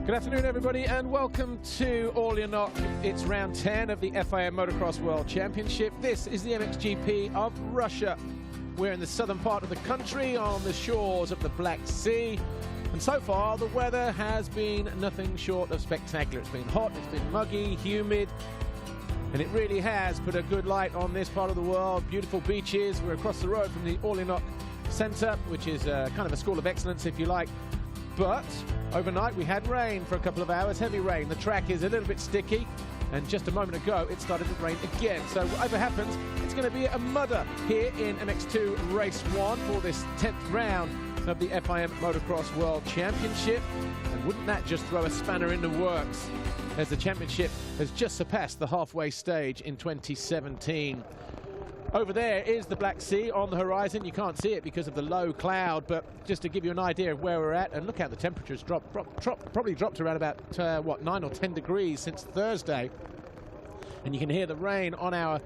Good afternoon, everybody, and welcome to All Your Knock. It's round 10 of the FIM Motocross World Championship. This is the MXGP of Russia. We're in the southern part of the country on the shores of the Black Sea. And so far, the weather has been nothing short of spectacular. It's been hot, it's been muggy, humid, and it really has put a good light on this part of the world. Beautiful beaches. We're across the road from the All Your Knock Centre, which is kind of a school of excellence, if you like. But overnight we had rain for a couple of hours, heavy rain. The track is a little bit sticky, and just a moment ago it started to rain again. So whatever happens, it's going to be a mudder here in MX2 Race 1 for this 10th round of the FIM Motocross World Championship. And wouldn't that just throw a spanner in the works, as the championship has just surpassed the halfway stage in 2017. Over there is the Black Sea on the horizon. You can't see it because of the low cloud, but just to give you an idea of where we're at, and look how the temperatures probably dropped around about, what, 9 or 10 degrees since Thursday. And you can hear the rain on our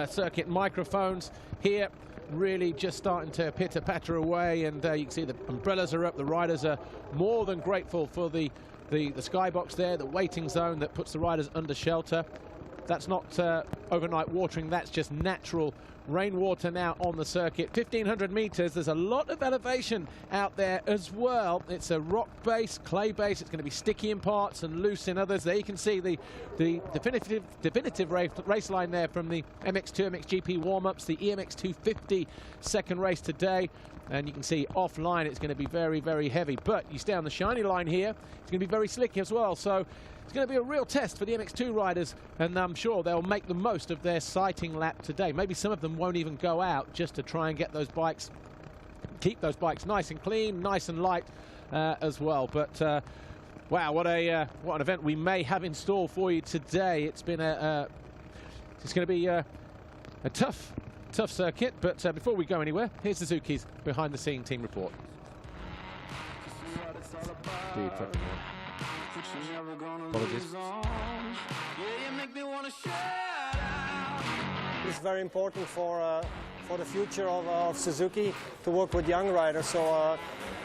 circuit microphones here, really just starting to pitter-patter away, and you can see the umbrellas are up. The riders are more than grateful for the skybox there, the waiting zone that puts the riders under shelter. That's not overnight watering, that's just natural rainwater now on the circuit. 1,500 meters, there's a lot of elevation out there as well. It's a rock base, clay base. It's going to be sticky in parts and loose in others. There you can see the definitive race line there from the MX2, MXGP warm-ups, the EMX250 second race today. And you can see offline it's going to be very, very heavy. But you stay on the shiny line here, it's going to be very slick as well. So it's going to be a real test for the MX2 riders, and I'm sure they'll make the most of their sighting lap today. Maybe some of them won't even go out just to try and get those bikes, keep those bikes nice and clean, nice and light as well. But wow, what an event we may have in store for you today. It's been it's going to be a tough circuit, but before we go anywhere, here's Suzuki's behind-the-scene team report. Apologies. It's very important for the future of Suzuki to work with young riders. So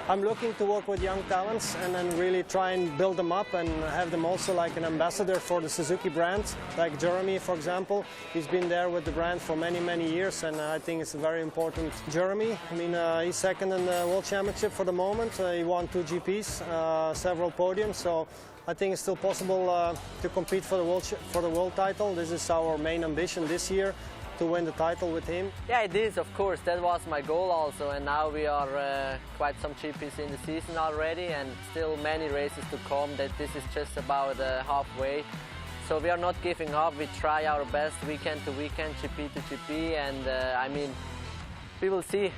I'm looking to work with young talents and then really try and build them up and have them also like an ambassador for the Suzuki brand. Like Jeremy, for example, he's been there with the brand for many, many years, and I think it's very important. Jeremy, I mean, he's second in the World Championship for the moment. He won 2 GPs, several podiums, so I think it's still possible to compete for the world title. This is our main ambition this year, to win the title with him. Yeah, it is, of course. That was my goal also, and now we are quite some GPs in the season already, and still many races to come. That this is just about halfway. So we are not giving up. We try our best weekend to weekend, GP to GP, and I mean, we will see.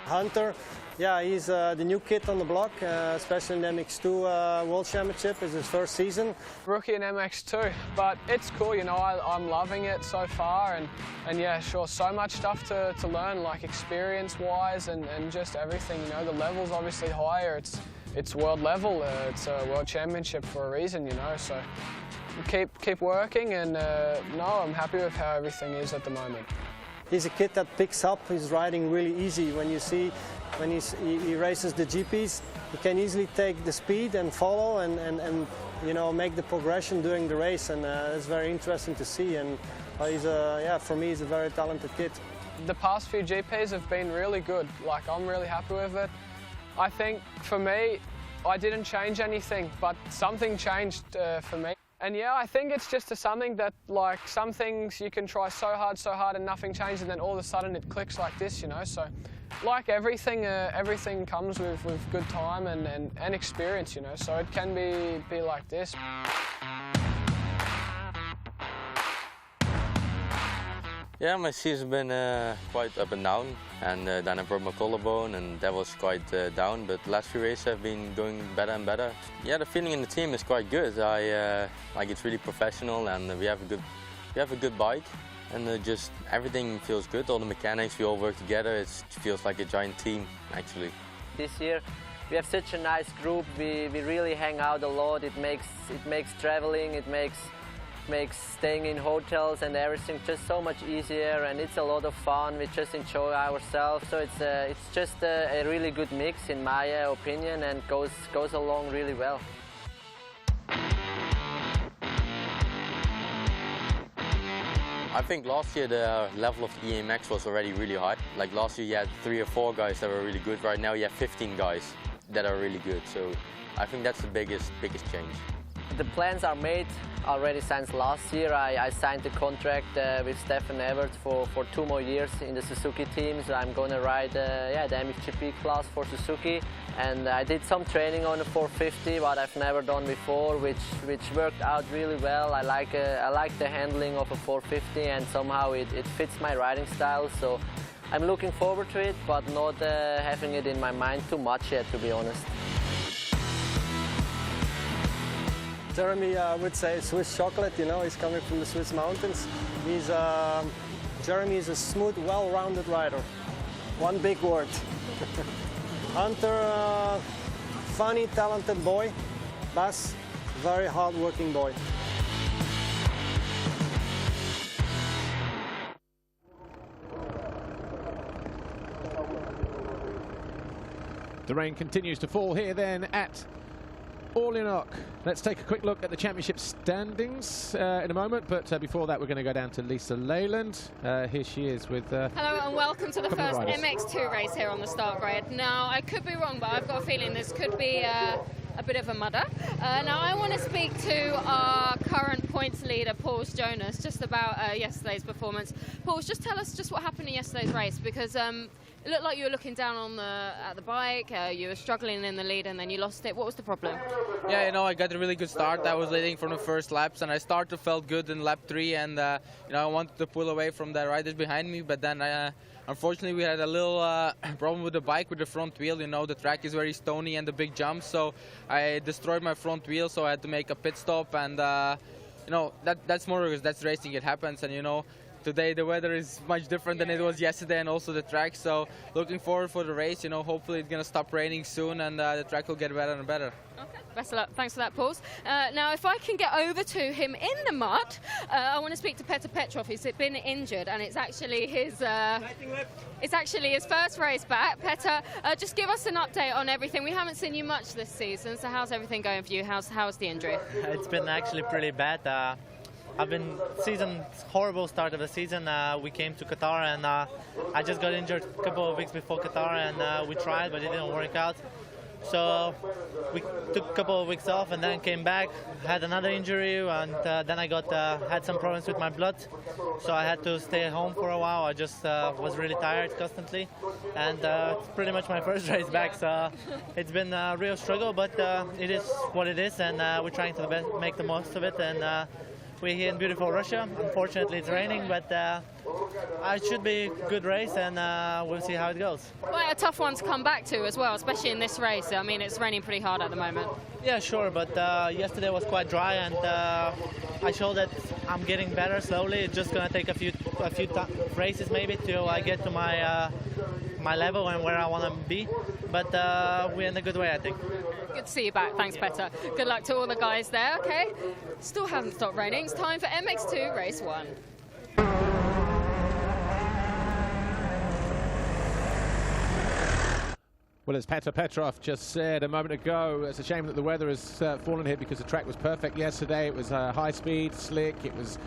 Hunter, yeah, he's the new kid on the block, especially in the MX2 World Championship. It's his first season. Rookie in MX2, but it's cool, you know, I'm loving it so far, and yeah, sure, so much stuff to learn, like experience-wise and just everything, you know. The level's obviously higher, it's world level, it's a World Championship for a reason, you know, so keep working, and no, I'm happy with how everything is at the moment. He's a kid that picks up, he's riding really easy. When you see, when he races the GPs, he can easily take the speed and follow and you know, make the progression during the race, and it's very interesting to see. And yeah, for me, he's a very talented kid. The past few GPs have been really good. Like, I'm really happy with it. I think for me, I didn't change anything, but something changed for me. And yeah, I think it's just something that, like, some things you can try so hard and nothing changes, and then all of a sudden it clicks like this, you know. So like everything, everything comes with good time and experience, you know. So it can be like this. Yeah, my season's been quite up and down, and then I broke my collarbone, and that was quite down, but the last few races have been going better and better. Yeah, the feeling in the team is quite good. Like, it's really professional, and we have a good bike, and just everything feels good. All the mechanics, we all work together. It feels like a giant team, actually. This year we have such a nice group. We really hang out a lot. It makes traveling, it makes makes staying in hotels and everything just so much easier, and it's a lot of fun. We just enjoy ourselves, so it's just a really good mix in my opinion, and goes along really well. I think last year the level of the EMX was already really high. Like last year you had 3 or 4 guys that were really good. Right now you have 15 guys that are really good. So I think that's the biggest change. The plans are made already since last year. I signed the contract with Stefan Evert for 2 more years in the Suzuki team. So I'm going to ride the MXGP class for Suzuki. And I did some training on the 450, what I've never done before, which worked out really well. I like the handling of a 450, and somehow it fits my riding style. So I'm looking forward to it, but not having it in my mind too much yet, to be honest. Jeremy, I would say Swiss chocolate, you know, he's coming from the Swiss mountains. Jeremy is a smooth, well-rounded rider. One big word. Hunter, funny, talented boy. Bas, very hard-working boy. The rain continues to fall here then at Orléans. Let's take a quick look at the championship standings in a moment, but before that we're going to go down to Lisa Leyland. Here she is with... Hello and welcome to the first MX2 race here on the start grid. Now, I could be wrong, but I've got a feeling this could be a bit of a mudder. Now, I want to speak to our current points leader, Pauls Jonas, just about yesterday's performance. Pauls, just tell us just what happened in yesterday's race, because it looked like you were looking down at the bike, you were struggling in the lead and then you lost it. What was the problem? Yeah, you know, I got a really good start. I was leading from the first laps, and I started felt good in lap 3, and you know, I wanted to pull away from the riders behind me, but then unfortunately we had a little problem with the bike, with the front wheel. You know, the track is very stony and the big jumps, so I destroyed my front wheel, so I had to make a pit stop, and you know, that's more because that's racing, it happens. And you know, today the weather is much different than it was yesterday, and also the track, so looking forward for the race. You know, hopefully it's going to stop raining soon and the track will get better and better. Okay, best of luck. Thanks for that, Pauls. Now, if I can get over to him in the mud, I want to speak to Petr Petrov. He's been injured, and it's actually his first race back. Petr, just give us an update on everything. We haven't seen you much this season, so how's everything going for you? How's the injury? It's been actually pretty bad. Horrible start of the season. We came to Qatar, and I just got injured a couple of weeks before Qatar, and we tried, but it didn't work out. So we took a couple of weeks off and then came back, had another injury, and then I had some problems with my blood, so I had to stay at home for a while. I just was really tired constantly, and it's pretty much my first race back, so it's been a real struggle, but it is what it is, and we're trying to make the most of it. And we're here in beautiful Russia. Unfortunately, it's raining, but it should be a good race, and we'll see how it goes. Quite a tough one to come back to as well, especially in this race. I mean, it's raining pretty hard at the moment. Yeah, sure, but yesterday was quite dry, and I showed that I'm getting better slowly. It's just going to take a few races maybe till I get to my level and where I want to be, but we're in a good way, I think. Good to see you back. Thanks, Petr. Good luck to all the guys there. Okay, still hasn't stopped raining. It's time for MX2 Race 1. Well, as Petr Petrov just said a moment ago, it's a shame that the weather has fallen here, because the track was perfect yesterday. It was high speed, slick. It was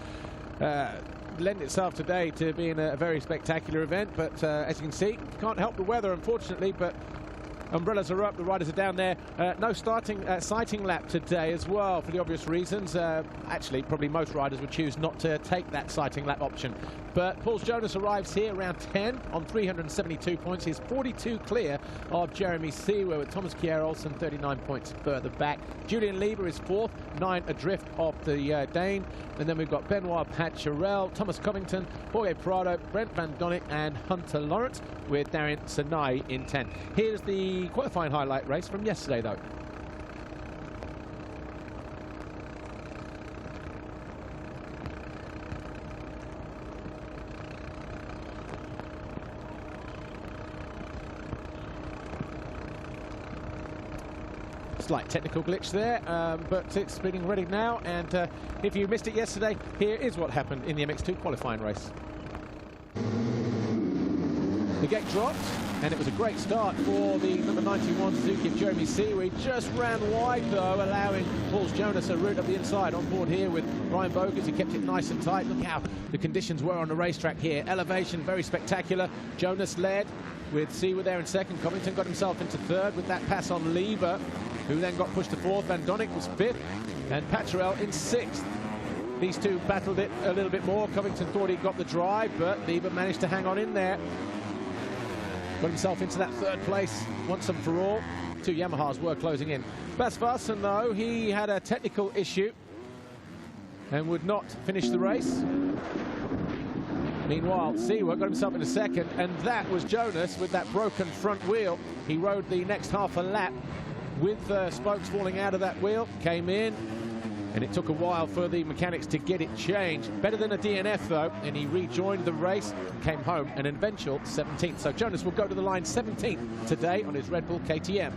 lent itself today to being a very spectacular event, but as you can see, can't help the weather, unfortunately, but umbrellas are up, the riders are down there. No sighting lap today as well, for the obvious reasons. Actually, probably most riders would choose not to take that sighting lap option. But Pauls Jonas arrives here around 10 on 372 points. He's 42 clear of Jeremy Seewer, with Thomas Kjær-Olsen 39 points further back. Julian Lieber is fourth, 9 adrift of the Dane. And then we've got Benoit Patcherel, Thomas Covington, Jorge Prado, Brent Van Donnick, and Hunter Lawrence, with Darian Sanai in 10. Here's the qualifying highlight race from yesterday, though. Slight technical glitch there, but it's spinning ready now. And if you missed it yesterday, here is what happened in the MX2 qualifying race. The gate dropped, and it was a great start for the number 91 Suzuki of Jeremy Seawer. He just ran wide, though, allowing Paul Jonas a route up the inside. On board here with Brian Bogus, he kept it nice and tight. Look how the conditions were on the racetrack here. Elevation, very spectacular. Jonas led with Seawer there in second. Covington got himself into third with that pass on Lieber, who then got pushed to fourth. Van Donnick was fifth, and Paturel in sixth. These two battled it a little bit more. Covington thought he got the drive, but Lieber managed to hang on in there. Got himself into that third place once and for all. Two Yamahas were closing in. Bas Vassen, though, he had a technical issue and would not finish the race. Meanwhile, Seawer got himself into second, and that was Jonas with that broken front wheel. He rode the next half a lap with spokes falling out of that wheel, came in, and it took a while for the mechanics to get it changed. Better than a DNF, though, and he rejoined the race, came home an eventual 17th. So Jonas will go to the line 17th today on his Red Bull KTM.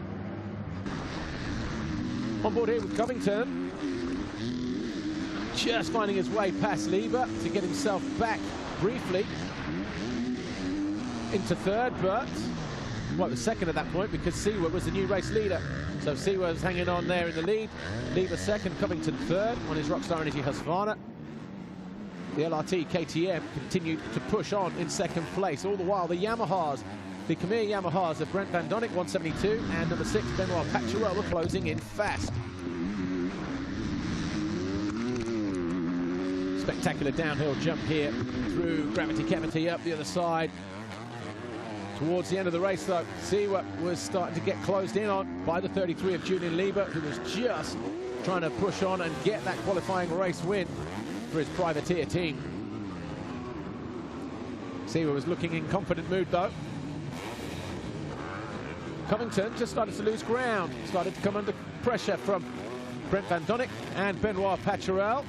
On board here with Covington, just finding his way past Lieber to get himself back briefly into third, but was second at that point because Seawer was the new race leader. So Seawer was hanging on there in the lead. Lieber second, Covington third on his Rockstar Energy Husqvarna. The LRT KTM continued to push on in second place. All the while, the Yamahas, the Khmer Yamahas of Brent Van Donnick, 172, and number 6, Benoit Paturel, were closing in fast. Spectacular downhill jump here through Gravity Cavity up the other side. Towards the end of the race, though, Seawer was starting to get closed in on by the 33 of Julian Lieber, who was just trying to push on and get that qualifying race win for his privateer team. Seawer was looking in confident mood, though. Covington just started to lose ground, started to come under pressure from Brent Van Donnick and Benoit Paturel.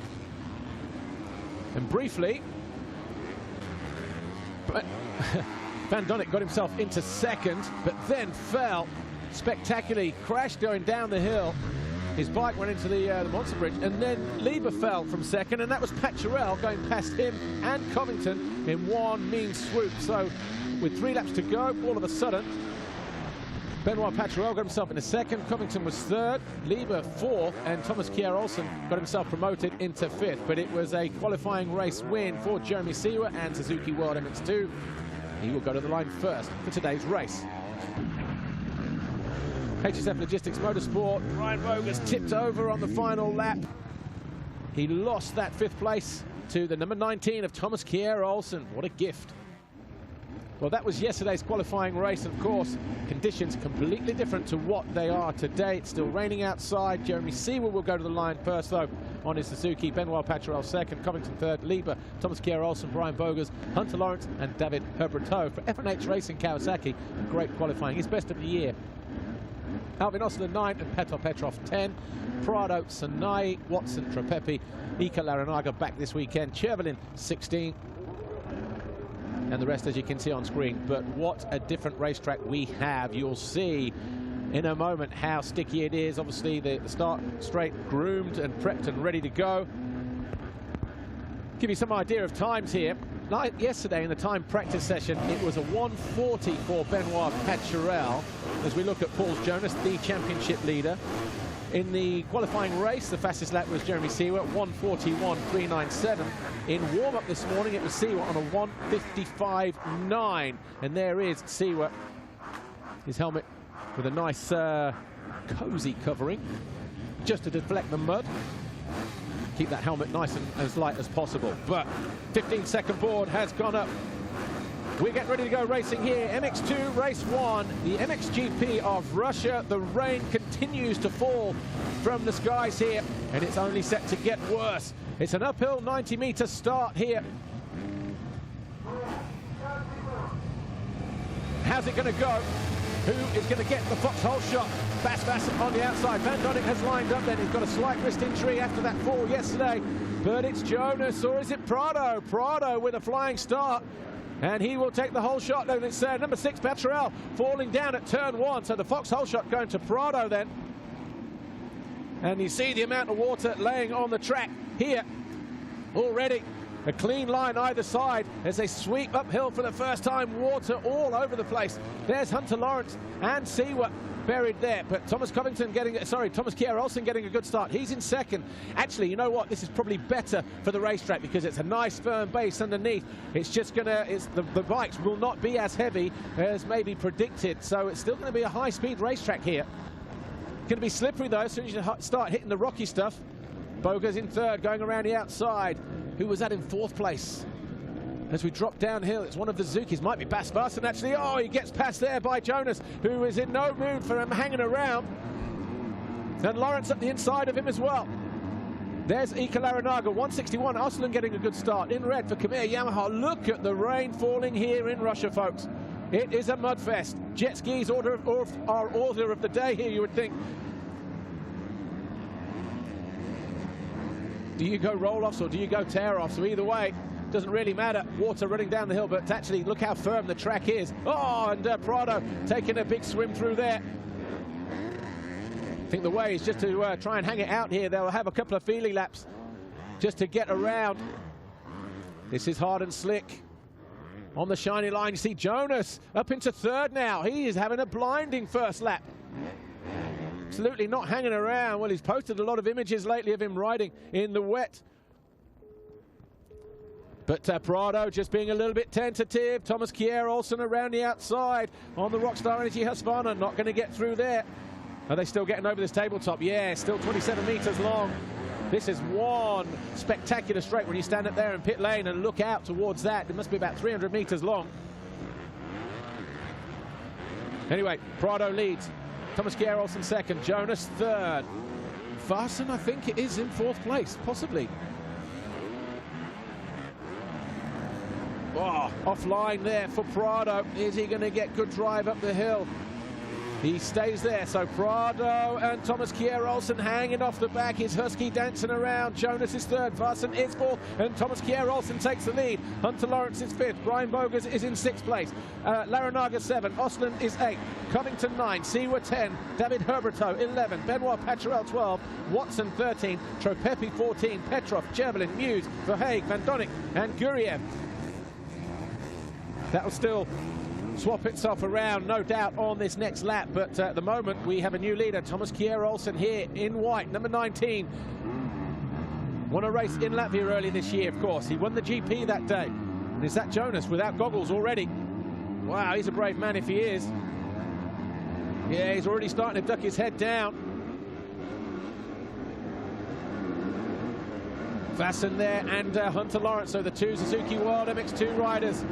And briefly, Van Donnick got himself into second, but then fell spectacularly, crashed going down the hill. His bike went into the monster bridge, and then Lieber fell from second, and that was Paturel going past him and Covington in one mean swoop. So with 3 laps to go, all of a sudden, Benoit Paturel got himself into second, Covington was third, Lieber fourth, and Thomas Kjær Olsen got himself promoted into fifth. But it was a qualifying race win for Jeremy Seawer and Suzuki World MX2. He will go to the line first for today's race. HSF Logistics Motorsport, Ryan Bogus tipped over on the final lap. He lost that 5th place to the number 19 of Thomas Kjær Olsen. What a gift. Well, that was yesterday's qualifying race. Of course, conditions completely different to what they are today. It's still raining outside. Jeremy Seawer will go to the line first, though, on his Suzuki. Benoit Paturel second, Covington third, Lieber, Thomas Kjær Olsen, Brian Bogus, Hunter Lawrence, and David Herberto. For F&H Racing Kawasaki, a great qualifying. His best of the year. Alvin Osler 9 and Petr Petrov 10. Prado, Sanai, Watson, Trepepi, Ika Laranaga back this weekend. Chervelin 16. And the rest, as you can see on screen. But what a different racetrack we have. You'll see in a moment how sticky it is. Obviously, the start straight groomed and prepped and ready to go. Give you some idea of times here. Like yesterday in the time practice session, it was a 1:40 for Benoit Paturel. As we look at Paul Jonas, the championship leader. In the qualifying race, the fastest lap was Jeremy Seawer, 1:41.397. In warm-up this morning, it was Seawer on a 1:55.9. And there is Seawer, his helmet with a nice cozy covering, just to deflect the mud. Keep that helmet nice and as light as possible. But 15-second board has gone up. We're getting ready to go racing here. MX2 race 1, the MXGP of Russia. The rain continues to fall from the skies here, and it's only set to get worse. It's an uphill 90-meter start here. How's it going to go? Who is going to get the foxhole shot? Bas Vassen on the outside. Van Donnick has lined up then. He's got a slight wrist injury after that fall yesterday. But it's Jonas, or is it Prado? Prado with a flying start. And he will take the whole shot. And it's number 6, Paturel, falling down at turn 1. So the foxhole shot going to Prado then. And you see the amount of water laying on the track here already. A clean line either side as they sweep uphill for the first time. Water all over the place. There's Hunter Lawrence and Siwa buried there, but Thomas Kjær Olsen getting a good start. He's in second. Actually, you know what? This is probably better for the racetrack because it's a nice firm base underneath. It's just gonna, the bikes will not be as heavy as maybe predicted, so it's still gonna be a high-speed racetrack here. Gonna be slippery though as soon as you start hitting the rocky stuff. Boga's in third, going around the outside. Who was that in fourth place? As we drop downhill, it's one of the Zukis. Might be Bas Varsen actually. Oh, he gets past there by Jonas, who is in no mood for him hanging around. And Lawrence at the inside of him as well. There's Ika Larinaga, 161. Osland getting a good start. In red for Khmer Yamaha. Look at the rain falling here in Russia, folks. It is a mudfest. Jet skis are order of the day here, you would think. Do you go roll-offs or do you go tear-offs? So either way, doesn't really matter. Water running down the hill, but actually look how firm the track is. Oh, and Prado taking a big swim through there. I think the way is just to try and hang it out here. They'll have a couple of feeling laps just to get around. This is hard and slick. On the shiny line, you see Jonas up into third now. He is having a blinding first lap. Absolutely not hanging around. Well, he's posted a lot of images lately of him riding in the wet. But Prado just being a little bit tentative. Thomas Kjær Olsen around the outside on the Rockstar Energy Husqvarna. Not going to get through there. Are they still getting over this tabletop? Yeah, still 27 meters long. This is one spectacular straight when you stand up there in pit lane and look out towards that. It must be about 300 meters long. Anyway, Prado leads. Thomas Kjær Olsen second. Jonas third. Varsen, I think it is in fourth place, possibly. Oh, offline there for Prado. Is he going to get good drive up the hill? He stays there, so Prado and Thomas Kjær Olsen hanging off the back. His Husky dancing around. Jonas is third, Varsen is fourth, and Thomas Kjær Olsen takes the lead. Hunter Lawrence is fifth, Brian Bogas is in sixth place. Larinaga 7, Osland is 8, Covington 9, Siwa 10, David Herberto 11, Benoit Paturel 12, Watson 13, Tropepi 14, Petrov, Chervelin, Muse, Verhaeg, Van Donnik, and Guriev. That'll still swap itself around, no doubt, on this next lap, but at the moment we have a new leader, Thomas Kjær Olsen here in white, number 19. Won a race in Latvia early this year, of course. He won the GP that day. And is that Jonas without goggles already? Wow, he's a brave man if he is. Yeah, he's already starting to duck his head down. Varsen there and Hunter Lawrence, so the two Suzuki World MX2 riders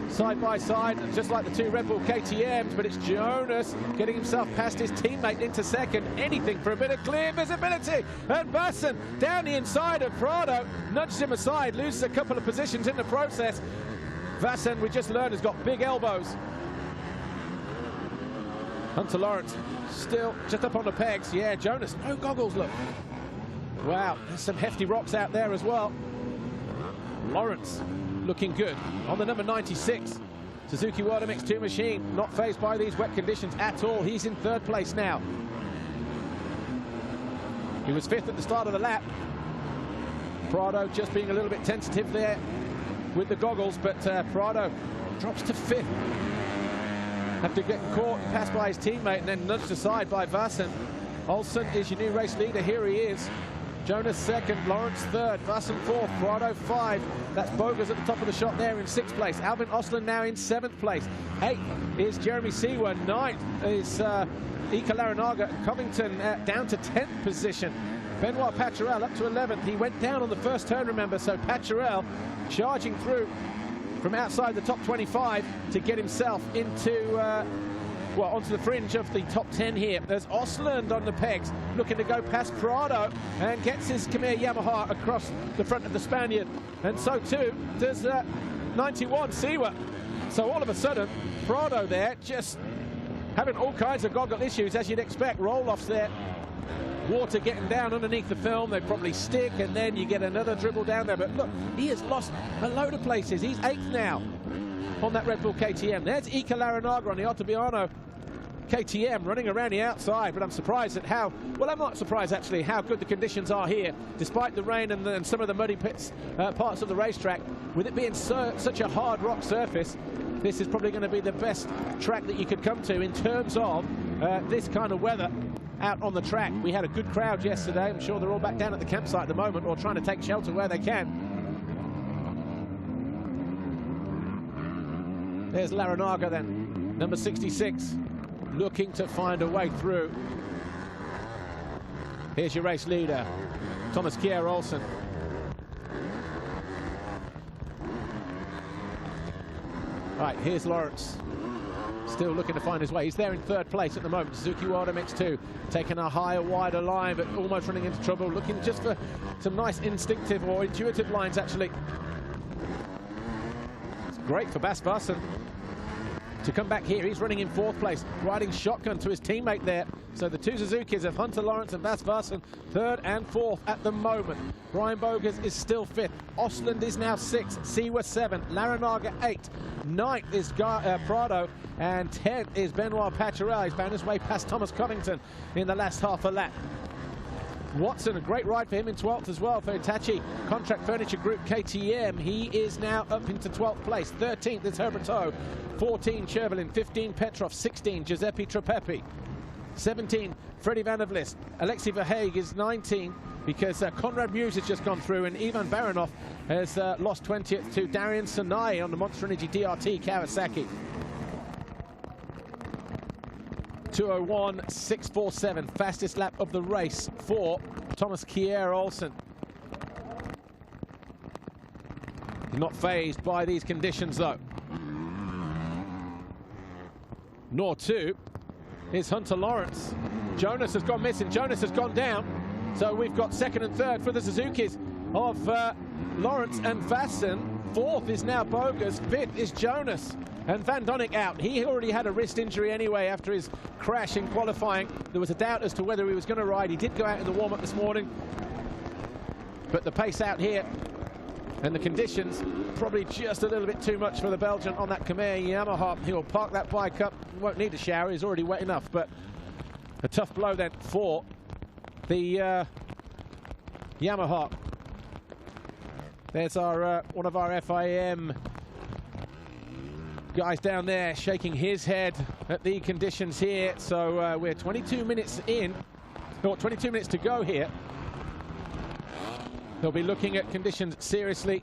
side by side, just like the two Red Bull KTMs, but it's Jonas getting himself past his teammate into second. Anything for a bit of clear visibility. And Varsen down the inside of Prado, nudges him aside, loses a couple of positions in the process. Varsen, we just learned, has got big elbows. Hunter Lawrence still just up on the pegs. Yeah, Jonas, no goggles, look. Wow, there's some hefty rocks out there as well. Lawrence looking good on the number 96 Suzuki World MX2 machine, not fazed by these wet conditions at all. He's in third place now. He was fifth at the start of the lap. Prado just being a little bit tentative there with the goggles, but Prado drops to fifth. Have to get caught, passed by his teammate, and then nudged aside by Varsen. Olsen is your new race leader. Here he is. Jonas second, Lawrence third, Varsen fourth, Prado 5. That's Bogas at the top of the shot there in sixth place. Alvin Osland now in seventh place. Eighth is Jeremy Siwa. Ninth is Ika Larinaga. Covington down to 10th position. Benoit Paturel up to 11th. He went down on the first turn, remember, so Paturel charging through from outside the top 25 to get himself into onto the fringe of the top 10 here. There's Osland on the pegs, looking to go past Prado, and gets his Khmer Yamaha across the front of the Spaniard. And so too does 91 Siwa. So all of a sudden, Prado there just having all kinds of goggle issues, as you'd expect. Roll-offs there. Water getting down underneath the film. They probably stick, and then you get another dribble down there. But look, he has lost a load of places. He's 8th now on that Red Bull KTM. There's Ika Larinaga on the Ottaviano KTM running around the outside, but I'm surprised at how, well, I'm not surprised actually how good the conditions are here, despite the rain and some of the muddy parts of the racetrack. With it being such a hard rock surface, this is probably going to be the best track that you could come to in terms of this kind of weather out on the track. We had a good crowd yesterday. I'm sure they're all back down at the campsite at the moment or trying to take shelter where they can. There's Laranaga then, number 66, looking to find a way through. Here's your race leader, Thomas Kjær Olsen. Right, here's Lawrence, still looking to find his way. He's there in third place at the moment. Suzuki World MX2 taking a higher, wider line, but almost running into trouble, looking just for some nice instinctive or intuitive lines, actually. It's great for Bas Vassen to come back here. He's running in fourth place, riding shotgun to his teammate there. So the two Suzukis of Hunter Lawrence and Bas Vassen, third and fourth at the moment. Brian Bogus is still fifth. Osland is now sixth. Siwa 7. Laranaga 8. Ninth is Prado. And 10th is Benoit Paturel. He's found his way past Thomas Covington in the last half a lap. Watson, a great ride for him in 12th as well for Hitachi Contract Furniture Group KTM. He is now up into 12th place. 13th is Herberto, 14 Chervelin, 15 Petrov, 16 Giuseppe Trapepi, 17 Freddie Van der Vlist. Alexei Verhaeg is 19 because Conrad Muse has just gone through, and Ivan Baranov has lost 20th to Darian Sanai on the Monster Energy DRT Kawasaki. 2:01.647, fastest lap of the race for Thomas Kjær Olsen. He's not phased by these conditions though. Nor too is Hunter Lawrence. Jonas has gone missing, Jonas has gone down. So we've got second and third for the Suzukis of Lawrence and Vassen. Fourth is now Bogus, fifth is Jonas. And Van Donnick out. He already had a wrist injury anyway after his crash in qualifying. There was a doubt as to whether he was going to ride. He did go out in the warm-up this morning. But the pace out here and the conditions, probably just a little bit too much for the Belgian on that Khmer Yamaha. He'll park that bike up. Won't need a shower. He's already wet enough. But a tough blow then for the Yamaha. There's our one of our FIM guys down there shaking his head at the conditions here. So we're 22 minutes in, or 22 minutes to go here. They'll be looking at conditions seriously.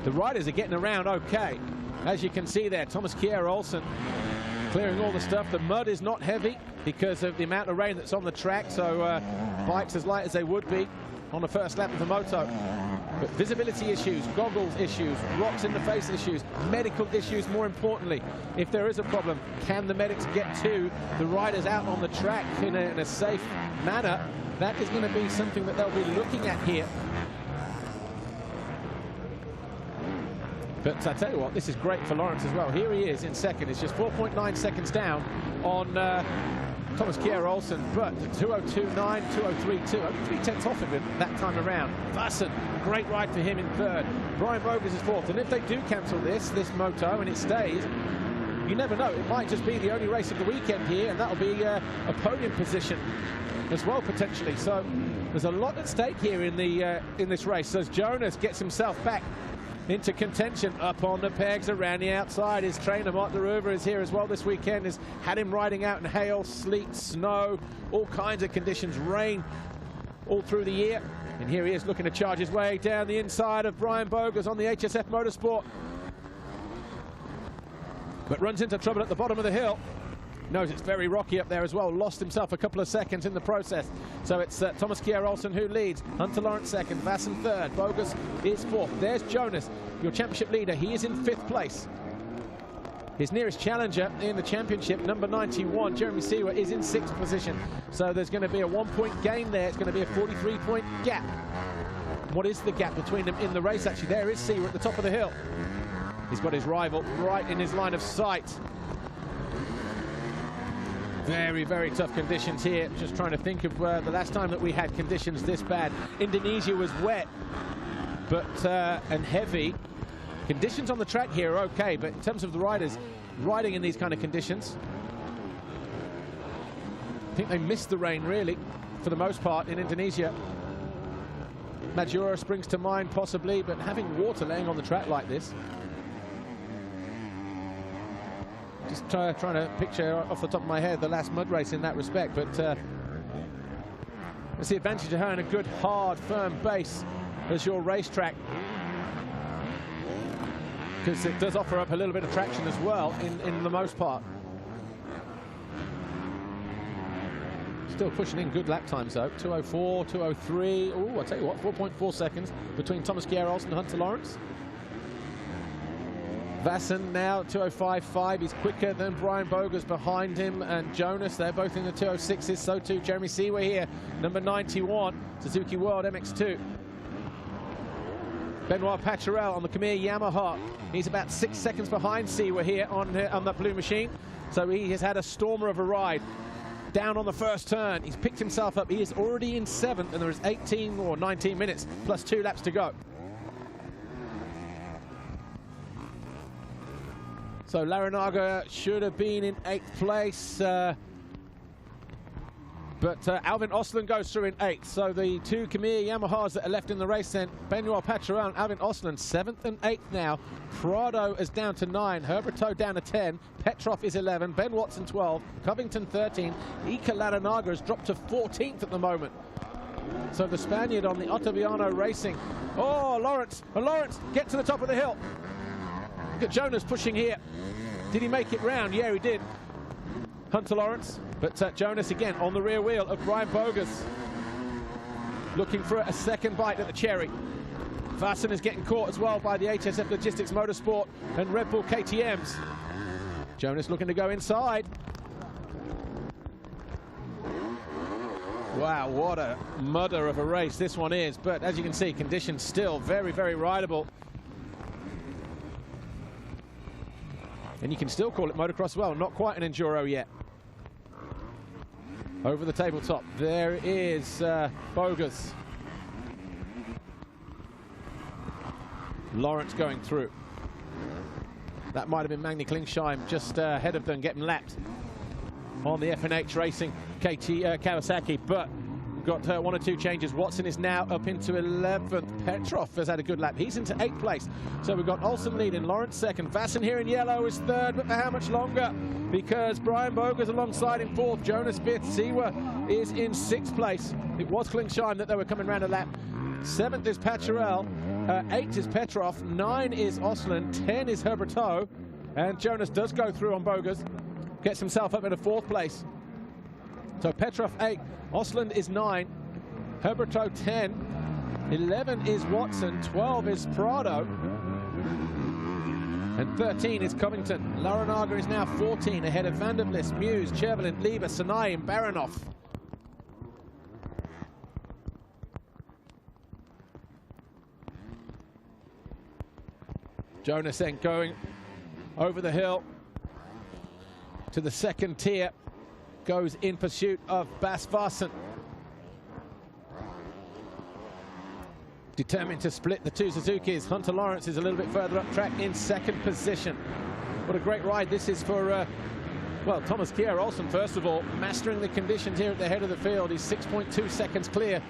The riders are getting around okay. As you can see there, Thomas Kjær Olsen clearing all the stuff. The mud is not heavy because of the amount of rain that's on the track, so bikes as light as they would be on the first lap of the moto. But visibility issues, goggles issues, rocks in the face issues, medical issues more importantly. If there is a problem, can the medics get to the riders out on the track in a safe manner? That is going to be something that they'll be looking at here. But I tell you what, this is great for Lawrence as well. Here he is in second. It's just 4.9 seconds down on Thomas Kjær Olsen, but 2:02.9, 2:03.2, only 3/10 off of him that time around. Vassen, great ride for him in third. Brian Bogus is fourth, and if they do cancel this moto and it stays, you never know, it might just be the only race of the weekend here, and that'll be a podium position as well potentially. So there's a lot at stake here in this race. As Jonas gets himself back into contention up on the pegs around the outside. His trainer Mark Deruva is here as well this weekend. Has had him riding out in hail, sleet, snow, all kinds of conditions, rain all through the year. And here he is looking to charge his way down the inside of Brian Bogus on the HSF Motorsport. But runs into trouble at the bottom of the hill. Knows it's very rocky up there as well. Lost himself a couple of seconds in the process. So it's Thomas Kjær Olsen who leads. Hunter Lawrence second, Vassen third. Bogus is fourth. There's Jonas, your championship leader. He is in fifth place. His nearest challenger in the championship, number 91, Jeremy Siwa, is in sixth position. So there's going to be a 1-point gain there. It's going to be a 43-point gap. What is the gap between them in the race? Actually, there is Siwa at the top of the hill. He's got his rival right in his line of sight. Very, very tough conditions here. Just trying to think of the last time that we had conditions this bad. Indonesia was wet, but and heavy. Conditions on the track here are okay, but in terms of the riders riding in these kind of conditions, I think they missed the rain, really, for the most part, in Indonesia. Madura springs to mind, possibly, but having water laying on the track like this. Just trying to picture off the top of my head the last mud race in that respect, but it's the advantage of having a good, hard, firm base as your racetrack, because it does offer up a little bit of traction as well in the most part. Still pushing in good lap times though, 2:04, 2:03. Oh, I tell you what, 4.4 seconds between Thomas Kjær-Olsen and Hunter Lawrence. Vassen now 2:05.5. He's quicker than Brian Bogers behind him, and Jonas. They're both in the 2:06s. So too Jeremy Seewer here, number 91, Suzuki World MX2. Benoit Paturel on the Khmer Yamaha. He's about 6 seconds behind Seewer here on that blue machine. So he has had a stormer of a ride. Down on the first turn, he's picked himself up. He is already in 7th, and there is 18 or 19 minutes plus 2 laps to go. So Larinaga should have been in 8th place, but Alvin Osland goes through in 8th. So the 2 Khmer Yamahas that are left in the race then, Benoit Paturel and Alvin Osland, 7th and 8th now. Prado is down to 9, Herberto down to 10, Petrov is 11, Ben Watson 12, Covington 13, Ika Larinaga has dropped to 14th at the moment. So the Spaniard on the Ottaviano Racing. Oh, Lawrence, get to the top of the hill. Look at Jonas pushing here. Did he make it round? Yeah, he did. Hunter Lawrence, but Jonas again on the rear wheel of Brian Bogers, looking for a second bite at the cherry. Vassen is getting caught as well by the HSF Logistics Motorsport and Red Bull KTMs. Jonas looking to go inside. Wow, what a mudder of a race this one is, but as you can see, conditions still very, very rideable. And you can still call it motocross well, not quite an enduro yet. Over the tabletop, there is Bogers. Lawrence going through. That might have been Magni Klingsheim just ahead of them, getting lapped on the FNH Racing Kawasaki, but we've got 1 or 2 changes. Watson is now up into 11th. Petrov has had a good lap. He's into 8th place. So we've got Olsen leading, Lawrence 2nd. Vassen here in yellow is 3rd, but for how much longer? Because Brian Bogers alongside in 4th, Jonas 5th, Seewer is in 6th place. It was Klingsheim that they were coming around a lap. 7th is Paturel, 8th is Petrov, 9 is Osland, 10 is Herberto, and Jonas does go through on Bogers, gets himself up in a 4th place. So Petrov 8, Osland is 9, Herberto 10, 11 is Watson, 12 is Prado, and 13 is Covington. Larinaga is now 14, ahead of Van der Vlis, Muse, Chervelin, Lieber, Sanai, and Baranov. Jonas then going over the hill to the 2nd tier, goes in pursuit of Bas Vassen. Determined to split the 2 Suzukis. Hunter Lawrence is a little bit further up track in 2nd position. What a great ride this is for, well, Thomas Kjær-Olsen, first of all, mastering the conditions here at the head of the field. He's 6.2 seconds clear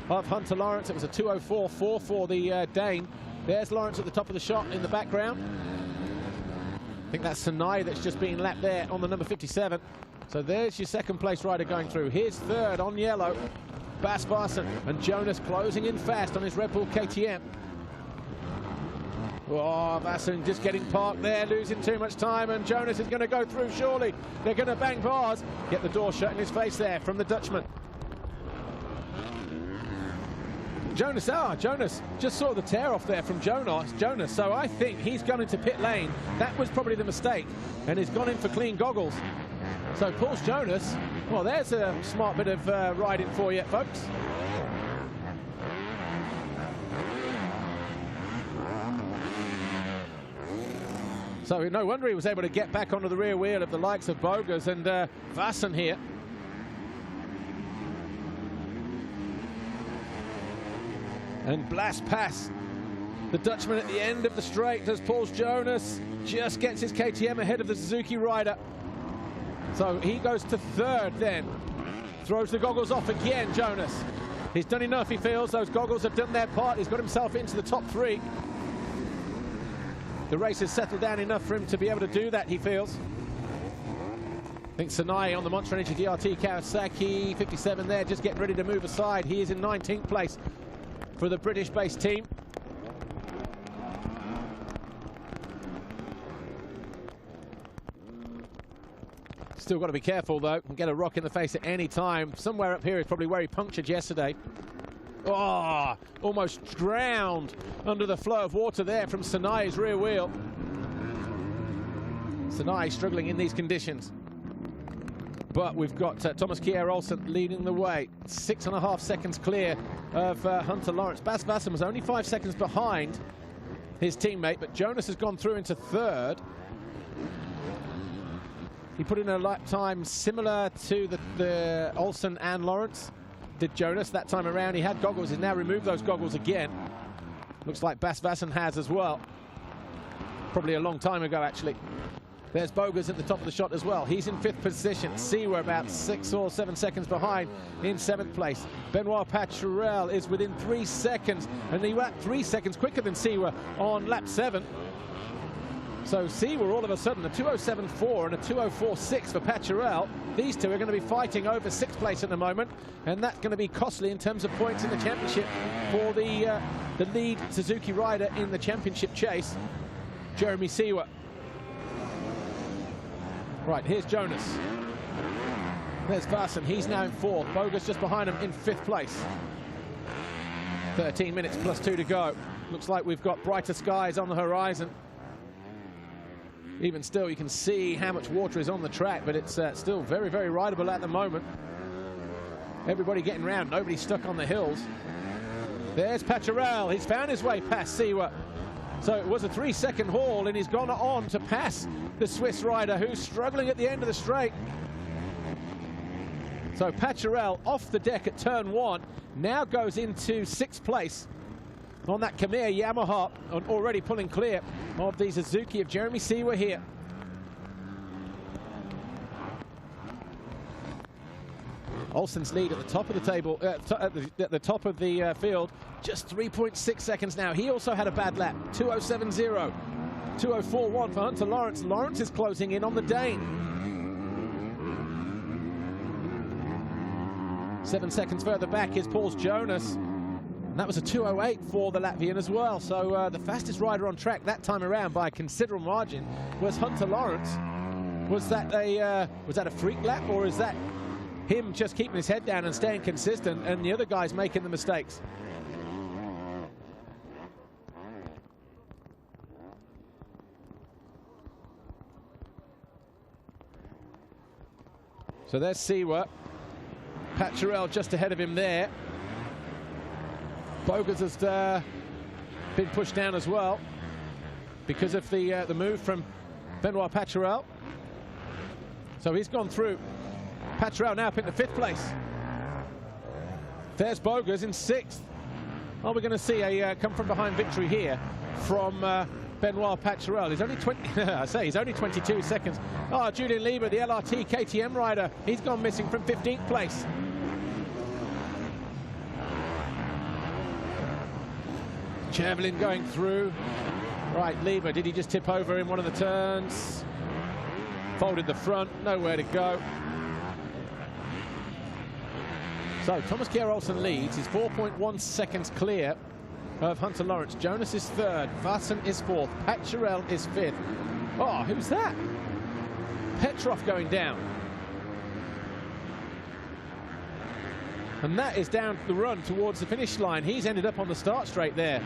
of Hunter Lawrence. It was a 2:04.4 for the Dane. There's Lawrence at the top of the shot in the background. I think that's Sanai that's just been lapped there on the number 57. So there's your 2nd place rider going through. Here's 3rd on yellow, Bas Vassen, and Jonas closing in fast on his Red Bull KTM. Oh, Vassen just getting parked there, losing too much time, and Jonas is going to go through surely. They're going to bang bars. Get the door shut in his face there from the Dutchman. Jonas just saw the tear off there from Jonas, so I think he's gone into pit lane. That was probably the mistake, and he's gone in for clean goggles. So Paul Jonas, well, there's a smart bit of riding for you, folks. So no wonder he was able to get back onto the rear wheel of the likes of Bogers and Vassen here. And Blas Pass, the Dutchman at the end of the straight, as Paul Jonas just gets his KTM ahead of the Suzuki rider. So he goes to 3rd then. Throws the goggles off again, Jonas. He's done enough, he feels. Those goggles have done their part. He's got himself into the top 3. The race has settled down enough for him to be able to do that, he feels. I think Sanai on the Monster Energy DRT Kawasaki, 57 there, just getting ready to move aside. He is in 19th place for the British-based team. Still got to be careful, though. Can get a rock in the face at any time. Somewhere up here is probably where he punctured yesterday. Oh, almost drowned under the flow of water there from Sanai's rear wheel. Sanai struggling in these conditions. But we've got Thomas Kjær-Olsen leading the way. 6.5 seconds clear of Hunter Lawrence. Bas Vassen was only 5 seconds behind his teammate, but Jonas has gone through into 3rd. He put in a lap time similar to the Olsen and Lawrence did Jonas that time around. He had goggles. He's now removed those goggles again. Looks like Bas Vassen has as well. Probably a long time ago, actually. There's Bogas at the top of the shot as well. He's in 5th position. Siwa about 6 or 7 seconds behind in 7th place. Benoit Paturel is within 3 seconds, and he went 3 seconds quicker than Siwa on lap 7. So Siwa all of a sudden a 2:07.4 and a 2:04.6 for Paturel. These two are going to be fighting over 6th place at the moment, and that's going to be costly in terms of points in the championship for the lead Suzuki rider in the championship chase, Jeremy Siwa. Right, here's Jonas. There's Vassen. He's now in 4th. Bogas just behind him in 5th place. 13 minutes plus 2 to go. Looks like we've got brighter skies on the horizon. Even still, you can see how much water is on the track, but it's still very, very rideable at the moment. Everybody getting round, nobody stuck on the hills. There's Paturel. He's found his way past Siwa. So it was a 3-second haul, and he's gone on to pass the Swiss rider, who's struggling at the end of the straight. So Paturel off the deck at turn 1, now goes into 6th place on that Khmer Yamaha, and already pulling clear of the Suzuki of Jeremy Siwa here. Olsen's lead at the top of the table, at the top of the field, just 3.6 seconds now. He also had a bad lap, 2:07.0, 2:04.1 for Hunter Lawrence. Lawrence is closing in on the Dane. 7 seconds further back is Paul's Jonas. And that was a 2:08 for the Latvian as well. So the fastest rider on track that time around by a considerable margin was Hunter Lawrence. Was that a freak lap, or is that him just keeping his head down and staying consistent, and the other guys making the mistakes? So there's Siwa. Paturel just ahead of him there. Bogas has been pushed down as well because of the move from Benoit Paturel. So he's gone through. Paturel now up into 5th place. There's Bogas in 6th. Are we going to see a come from behind victory here from Benoit Paturel? He's only 20. I say he's only 22 seconds. Oh, Julian Lieber, the LRT KTM rider, he's gone missing from 15th place. Chamberlain going through. Right, Lieber, did he just tip over in one of the turns? Folded the front, nowhere to go. So Thomas Kjær-Olsen leads. He's 4.1 seconds clear of Hunter Lawrence. Jonas is 3rd. Vassen is 4th. Paturel is 5th. Oh, who's that? Petrov going down. And that is down the run towards the finish line. He's ended up on the start straight there.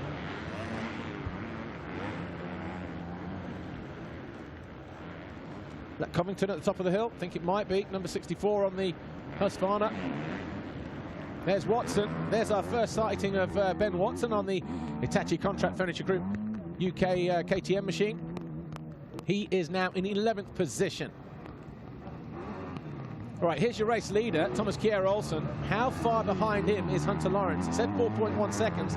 That Covington at the top of the hill? I think it might be. Number 64 on the Husqvarna. There's Watson. There's our first sighting of Ben Watson on the Hitachi Contract Furniture Group UK KTM machine. He is now in 11th position. All right, here's your race leader, Thomas Kjær-Olsen. How far behind him is Hunter Lawrence? It said 4.1 seconds.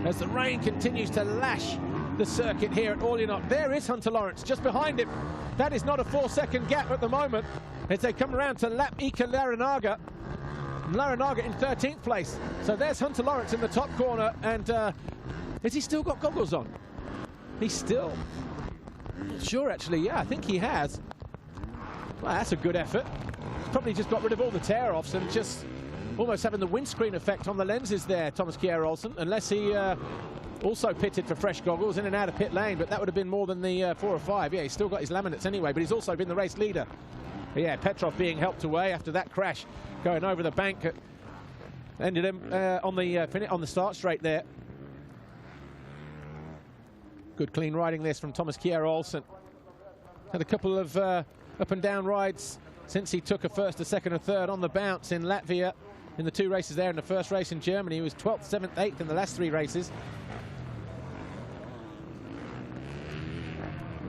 As the rain continues to lash the circuit here at Orléans. There is Hunter Lawrence just behind him. That is not a 4-second gap at the moment as they come around to lap Ika Larinaga. Larinaga in 13th place. So there's Hunter Lawrence in the top corner, and has he still got goggles on? He's still... Not sure, actually. Yeah, I think he has. Well, that's a good effort. He's probably just got rid of all the tear-offs and just almost having the windscreen effect on the lenses there, Thomas Kjær-Olsen, unless he also pitted for fresh goggles in and out of pit lane, but that would have been more than the 4 or 5. Yeah, he's still got his laminates anyway, but he's also been the race leader. But yeah, Petrov being helped away after that crash, going over the bank, ended him on the start straight there. Good clean riding this from Thomas Kjær-Olsen. Had a couple of up and down rides since he took a first, a second, a third on the bounce in Latvia in the 2 races there. In the first race in Germany, he was 12th, 7th, 8th in the last 3 races.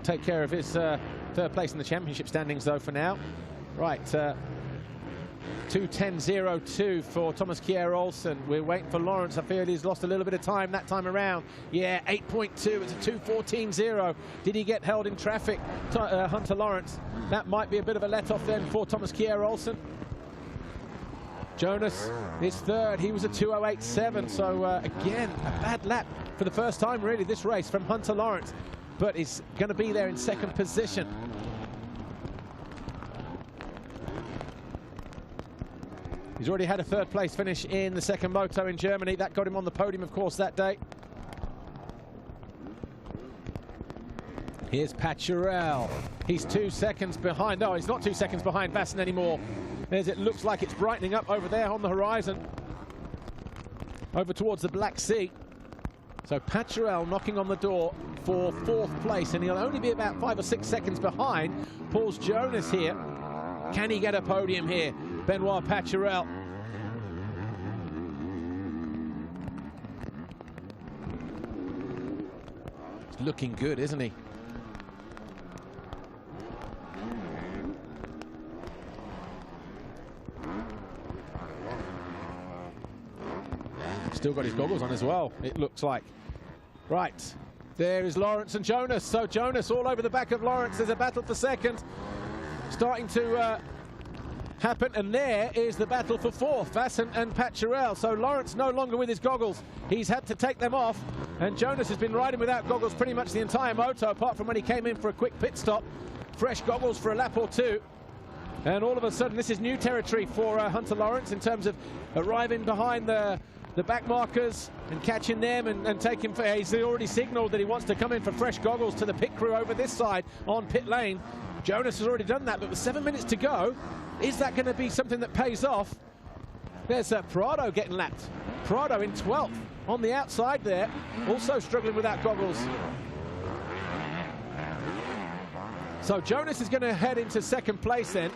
Take care of his third place in the championship standings though for now. Right, 2:10.02 for Thomas Kjær-Olsen. We're waiting for Lawrence. I feel he's lost a little bit of time that time around. Yeah, 8.2. It's a 2:14.0. Did he get held in traffic, Hunter Lawrence? That might be a bit of a let-off then for Thomas Kjær-Olsen. Jonas is third. He was a 2:08.7. So again, a bad lap for the first time really this race from Hunter Lawrence. But he's going to be there in second position. He's already had a third place finish in the second moto in Germany. That got him on the podium, of course, that day. Here's Paturel. He's 2 seconds behind. No, he's not 2 seconds behind Vassen anymore, as it looks like it's brightening up over there on the horizon, over towards the Black Sea. So Paturel knocking on the door for 4th place, and he'll only be about 5 or 6 seconds behind Pauls Jonas here. Can he get a podium here? Benoit Paturel. He's looking good, isn't he? Still got his goggles on as well, it looks like. Right, there is Lawrence and Jonas. So Jonas all over the back of Lawrence. There's a battle for second starting to happen, and there is the battle for 4th, Vassen and Paturel. So Lawrence no longer with his goggles. He's had to take them off, and Jonas has been riding without goggles pretty much the entire moto, apart from when he came in for a quick pit stop. Fresh goggles for a lap or 2. And all of a sudden, this is new territory for Hunter Lawrence in terms of arriving behind the back markers and catching them and taking... He's already signaled that he wants to come in for fresh goggles to the pit crew over this side on pit lane. Jonas has already done that, but with 7 minutes to go, is that going to be something that pays off? There's Prado getting lapped. Prado in 12th on the outside there, also struggling without goggles. So Jonas is going to head into second place then,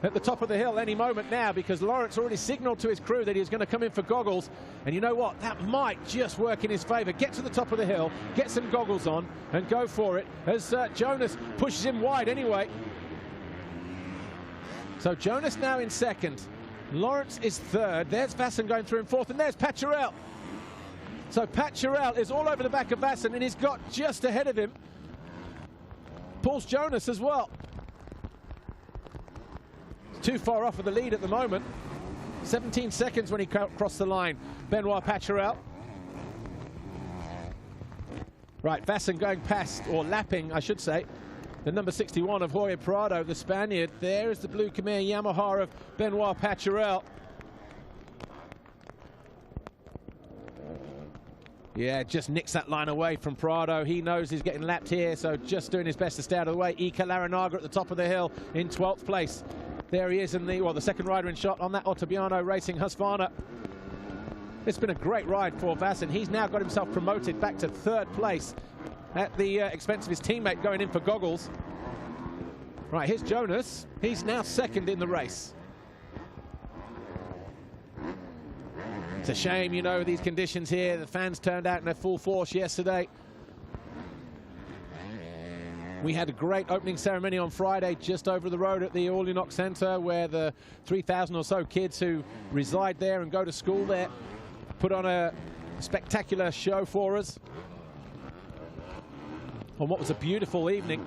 at the top of the hill any moment now, because Lawrence already signaled to his crew that he was going to come in for goggles. And you know what? That might just work in his favor. Get to the top of the hill, get some goggles on, and go for it, as Jonas pushes him wide anyway. So Jonas now in second. Lawrence is third. There's Vassen going through in 4th, and there's Paturel. So Paturel is all over the back of Vassen, and he's got just ahead of him Pauls Jonas as well. Too far off of the lead at the moment. 17 seconds when he crossed the line, Benoit Paturel. Right, Vassen going past, or lapping, I should say, the number 61 of Jorge Prado, the Spaniard. There is the blue Khmer Yamaha of Benoit Paturel. Yeah, just nicks that line away from Prado. He knows he's getting lapped here, so just doing his best to stay out of the way. Ika Larinaga at the top of the hill in 12th place. There he is in the second rider in shot on that Ottabiano Racing Husqvarna. It's been a great ride for Vassen. He's now got himself promoted back to 3rd place at the expense of his teammate going in for goggles. Right, here's Jonas. He's now 2nd in the race. It's a shame, you know, these conditions here. The fans turned out in their full force yesterday. We had a great opening ceremony on Friday just over the road at the Orleanoc Centre, where the 3,000 or so kids who reside there and go to school there put on a spectacular show for us on what was a beautiful evening.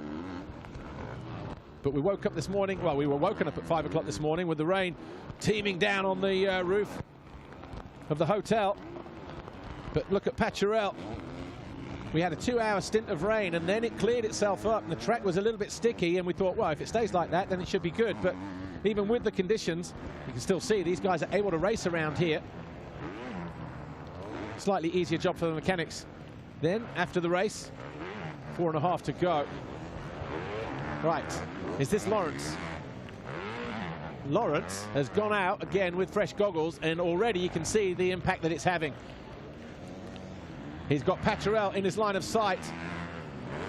But we woke up this morning, well, we were woken up at 5 o'clock this morning with the rain teeming down on the roof of the hotel. But look at Paturel. We had a 2-hour stint of rain, and then it cleared itself up, and the track was a little bit sticky, and we thought, well, if it stays like that, then it should be good. But even with the conditions, you can still see these guys are able to race around here. Slightly easier job for the mechanics. Then, after the race, 4.5 to go. Right, is this Lawrence? Lawrence has gone out again with fresh goggles, and already you can see the impact that it's having. He's got Paturel in his line of sight.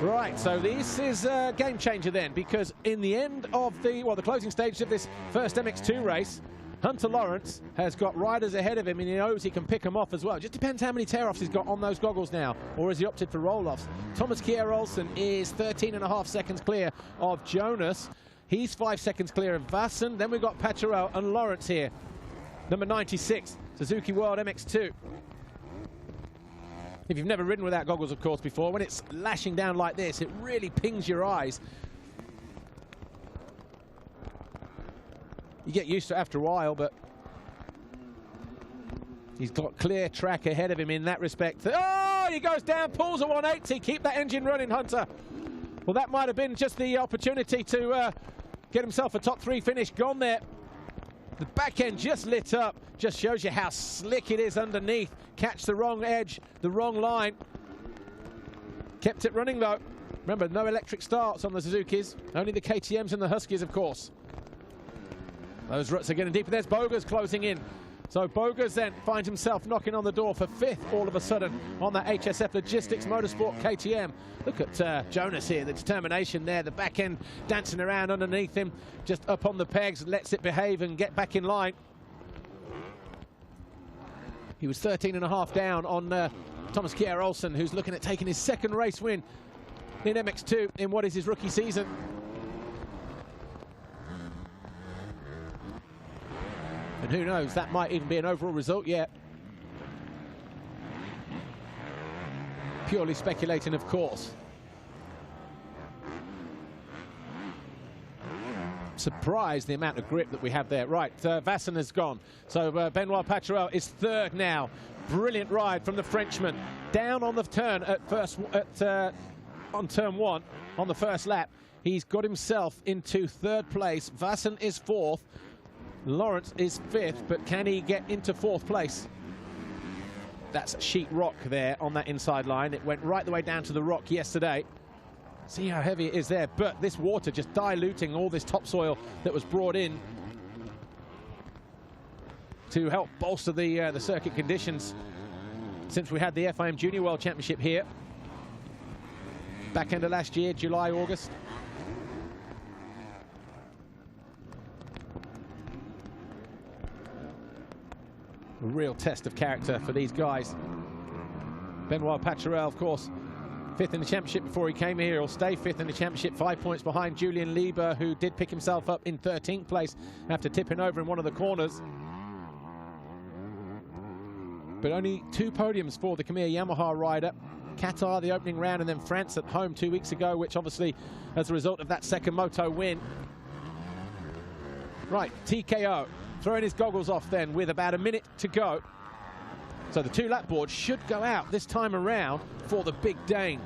Right, so this is a game changer then, because in the end of the closing stage of this first MX2 race, Hunter Lawrence has got riders ahead of him, and he knows he can pick them off as well. It just depends how many tear-offs he's got on those goggles now, or has he opted for roll-offs. Thomas Kjær-Olsen is 13.5 seconds clear of Jonas. He's 5 seconds clear of Vassen. Then we've got Paturel and Lawrence here. Number 96, Suzuki World MX2. If you've never ridden without goggles, of course, before, when it's lashing down like this, it really pings your eyes. You get used to it after a while, but he's got clear track ahead of him in that respect. Oh, he goes down, pulls at 180. Keep that engine running, Hunter. Well, that might have been just the opportunity to get himself a top 3 finish. Gone there. The back end just lit up. Just shows you how slick it is underneath. Catch the wrong edge, the wrong line. Kept it running, though. Remember, no electric starts on the Suzukis. Only the KTMs and the Huskies, of course. Those ruts are getting deeper. There's Bogers closing in. So Bogers then finds himself knocking on the door for 5th all of a sudden on that HSF Logistics Motorsport KTM. Look at Jonas here, the determination there, the back end dancing around underneath him, just up on the pegs, lets it behave and get back in line. He was 13.5 down on Thomas Kjær-Olsen, who's looking at taking his 2nd race win in MX2 in what is his rookie season. And who knows, that might even be an overall result yet. Purely speculating, of course. Surprised the amount of grip that we have there. Right, Vassen has gone. So Benoit Paturel is 3rd now. Brilliant ride from the Frenchman. Down on the turn on turn 1 on the first lap. He's got himself into 3rd place. Vassen is 4th. Lawrence is 5th, but can he get into 4th place? That's sheet rock there on that inside line. It went right the way down to the rock yesterday. See how heavy it is there, but this water just diluting all this topsoil that was brought in to help bolster the circuit conditions since we had the FIM Junior World Championship here. Back end of last year, July, August. A real test of character for these guys. Benoit Paturel, of course, 5th in the championship before he came here. He'll stay 5th in the championship, 5 points behind Julian Lieber, who did pick himself up in 13th place after tipping over in one of the corners. But only 2 podiums for the Khmer Yamaha rider. Qatar, the opening round, and then France at home 2 weeks ago, which obviously, as a result of that 2nd moto win. Right, TKO. Throwing his goggles off then with about a minute to go. So the 2 lap board should go out this time around for the Big Dane.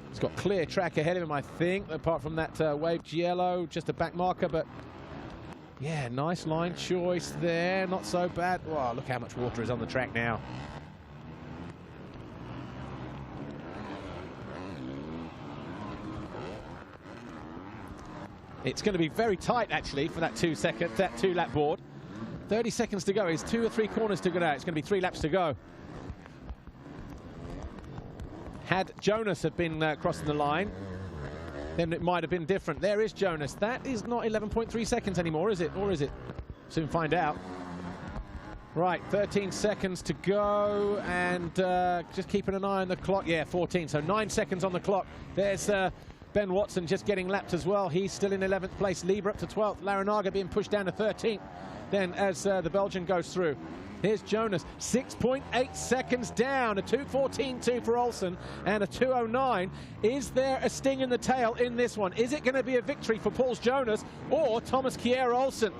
He's got clear track ahead of him, I think, apart from that waved yellow, just a back marker, but yeah, nice line choice there, not so bad. Wow, look how much water is on the track now. It's going to be very tight, actually, for that 2 lap board. 30 seconds to go. It's 2 or 3 corners to go now. It's going to be 3 laps to go. Had Jonas have been crossing the line, then it might have been different. There is Jonas. That is not 11.3 seconds anymore, is it? Or is it? Soon find out. Right, 13 seconds to go, and just keeping an eye on the clock. Yeah, 14, so 9 seconds on the clock. There's Ben Watson just getting lapped as well. He's still in 11th place. Lieber up to 12th. Larinaga being pushed down to 13th. Then as the Belgian goes through. Here's Jonas, 6.8 seconds down, a 2:14.2 for Olsen and a 2:09. Is there a sting in the tail in this one? Is it going to be a victory for Pauls Jonas or Thomas Kjær Olsen?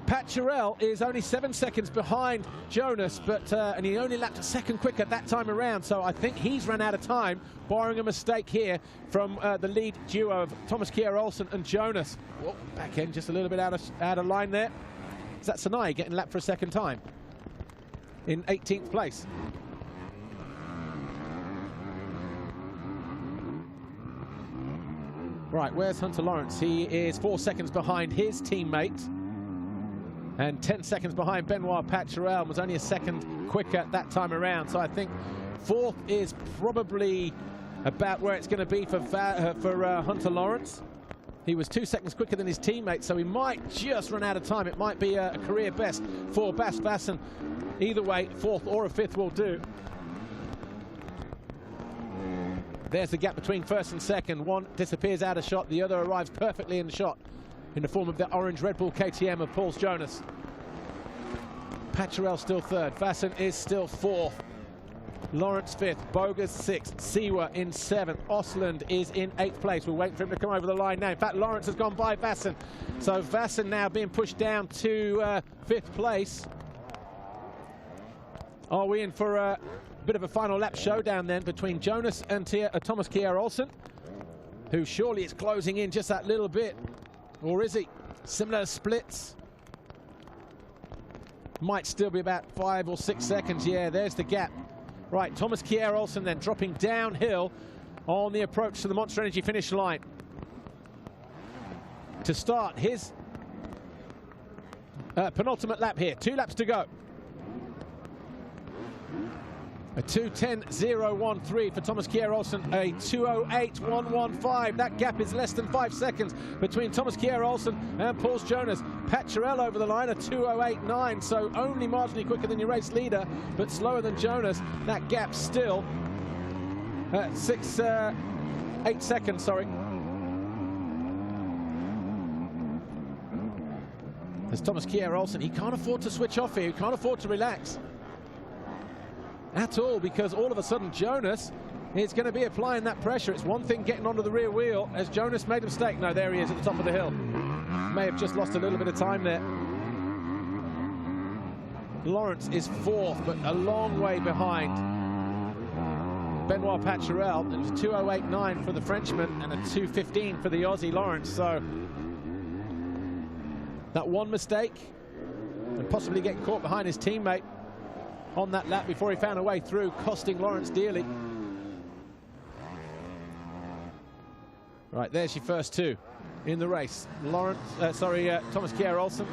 Pat Jarrell is only 7 seconds behind Jonas, but and he only lapped a second quicker that time around, so I think he's run out of time, barring a mistake here from the lead duo of Thomas Kjær Olsen and Jonas. Whoa, back end just a little bit out of line there. Is that Sanai getting lapped for a second time in 18th place? Right, where's Hunter Lawrence? He is 4 seconds behind his teammate and 10 seconds behind Benoit Paturel, was only a second quicker that time around. So I think fourth is probably about where it's going to be for Hunter Lawrence. He was 2 seconds quicker than his teammate, so he might just run out of time. It might be a career best for Bas Bassen. Either way, fourth or a fifth will do. There's the gap between first and second. One disappears out of shot, the other arrives perfectly in the shot in the form of the orange Red Bull KTM of Pauls Jonas. Paturel still third, Vassen is still fourth, Lawrence fifth, Bogas sixth, Siwa in seventh, Osland is in 8th place. We're waiting for him to come over the line now. In fact, Lawrence has gone by Vassen, so Vassen now being pushed down to 5th place. Are we in for a bit of a final lap showdown then between Jonas and Thomas Kjær Olsen, who surely is closing in just that little bit, or is he? Similar splits. Might still be about 5 or 6 seconds. Yeah, there's the gap. Right, Thomas Kjær Olsen then dropping downhill on the approach to the Monster Energy finish line. To start his penultimate lap here. 2 laps to go. A 2:10.013 for Thomas Kjær Olsen, a 2:08.115. That gap is less than 5 seconds between Thomas Kjær Olsen and Pauls Jonas. Paturel over the line, a 2:08.9, so only marginally quicker than your race leader, but slower than Jonas. That gap still 8 seconds, sorry. As Thomas Kjær Olsen, he can't afford to switch off here, he can't afford to relax at all, because all of a sudden Jonas is going to be applying that pressure. It's one thing getting onto the rear wheel, as Jonas made a mistake. No, there he is at the top of the hill. May have just lost a little bit of time there. Lawrence is fourth, but a long way behind Benoit Paturel. It was 2:08.9 for the Frenchman and a 2:15 for the Aussie Lawrence. So that one mistake and possibly getting caught behind his teammate on that lap before he found a way through, costing Lawrence dearly. Right, there's your first two in the race. Thomas Kjær Olsen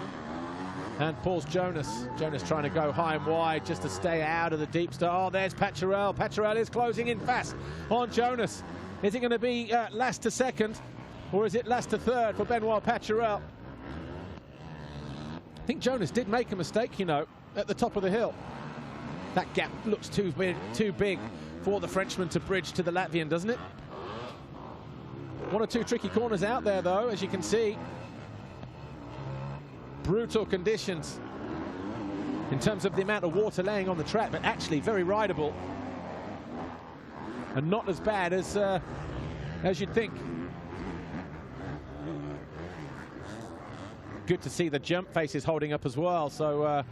and Pauls Jonas. Jonas trying to go high and wide just to stay out of the deep start. Oh, there's Paturel. Paturel is closing in fast on Jonas. Is it going to be last to second, or is it last to third for Benoit Paturel? I think Jonas did make a mistake, you know, at the top of the hill. That gap looks too big for the Frenchman to bridge to the Latvian, doesn't it? One or two tricky corners out there, though, as you can see. Brutal conditions in terms of the amount of water laying on the track, but actually very rideable and not as bad as you'd think. Good to see the jump faces holding up as well. So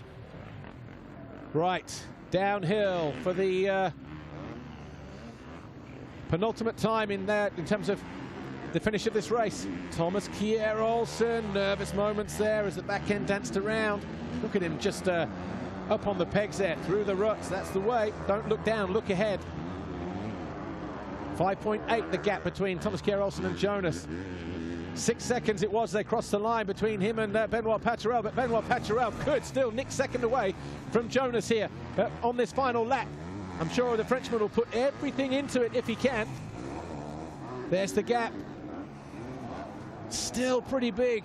right, downhill for the penultimate time in there in terms of the finish of this race. Thomas Kjær Olsen, nervous moments there as the back end danced around. Look at him just up on the pegs there, through the ruts. That's the way. Don't look down, look ahead. 5.8 the gap between Thomas Kjær Olsen and Jonas. 6 seconds it was, they crossed the line between him and Benoit Paturel, but Benoit Paturel could still nick second away from Jonas here on this final lap. I'm sure the Frenchman will put everything into it if he can. There's the gap. Still pretty big.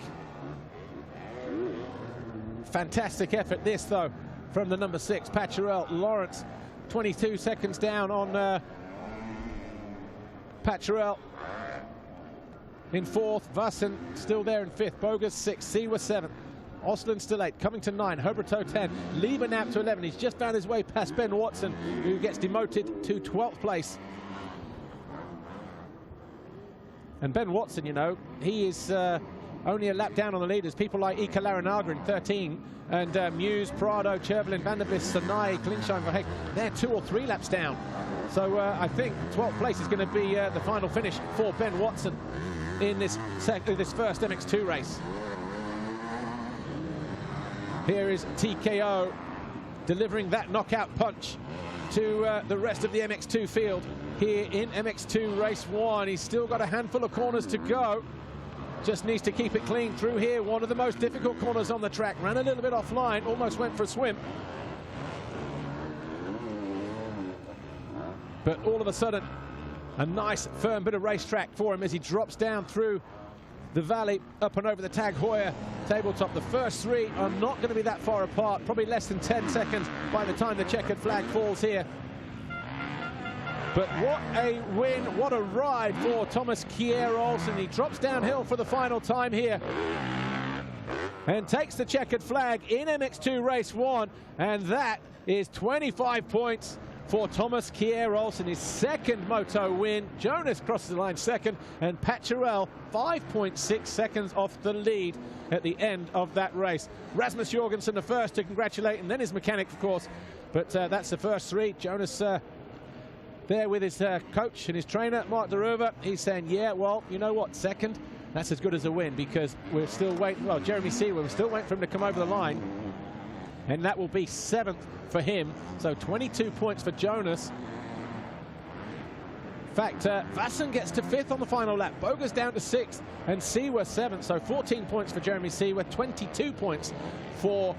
Fantastic effort this, though, from the number 6, Paturel. Lawrence, 22 seconds down on Paturel. In 4th, Vassen still there in 5th, Bogas 6th, Siwa 7th. Osland still 8, Covington 9, Herberto 10, Liebenap to 11. He's just found his way past Ben Watson, who gets demoted to 12th place. And Ben Watson, you know, he is only a lap down on the leaders. People like Ika Larinaga in 13, and Muse, Prado, Cherblin, Van der Vlis, Sanai, Klingsheim, Verheek, they're 2 or 3 laps down. So I think 12th place is going to be the final finish for Ben Watson in this first MX2 race. Here is TKO delivering that knockout punch to the rest of the MX2 field here in MX2 race 1. He's still got a handful of corners to go. Just needs to keep it clean through here. One of the most difficult corners on the track. Ran a little bit offline, almost went for a swim. But all of a sudden, a nice firm bit of racetrack for him as he drops down through the valley, up and over the Tag Heuer tabletop. The first 3 are not going to be that far apart, probably less than 10 seconds by the time the checkered flag falls here. But what a win, what a ride for Thomas Kjær-Olsen. He drops downhill for the final time here and takes the checkered flag in MX2 race 1, and that is 25 points for Thomas Kjær-Olsen, his second moto win. Jonas crosses the line second, and Paturel 5.6 seconds off the lead at the end of that race. Rasmus Jorgensen the first to congratulate, and then his mechanic, of course. But that's the first 3. Jonas there with his coach and his trainer, Mark de Roever. He's saying, yeah, well, you know what, second, that's as good as a win, because we're still waiting. Well, Jeremy Seewer, we're still waiting for him to come over the line, and that will be 7th for him. So 22 points for Jonas. In fact, Vassen gets to 5th on the final lap. Boger's down to 6th, and Seewer 7th. So 14 points for Jeremy Seewer, 22 points for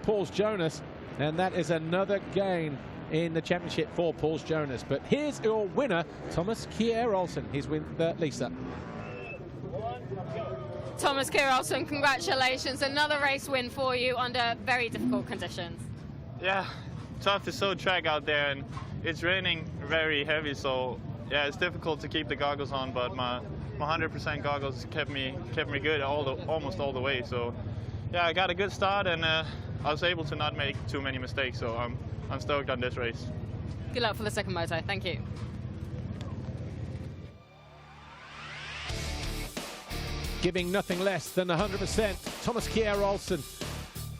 Pauls Jonas, and that is another gain in the championship for Pauls Jonas. But here's your winner, Thomas Kjær-Olsen. He's with Lisa. Thomas Kjær-Olsen, congratulations. Another race win for you under very difficult conditions. Yeah, tough to slow track out there, and it's raining very heavy, so yeah, it's difficult to keep the goggles on, but my 100% goggles kept me good almost all the way. So yeah, I got a good start, and I was able to not make too many mistakes, so I'm stoked on this race. Good luck for the second moto. Thank you. Giving nothing less than 100%. Thomas Kjær-Olsen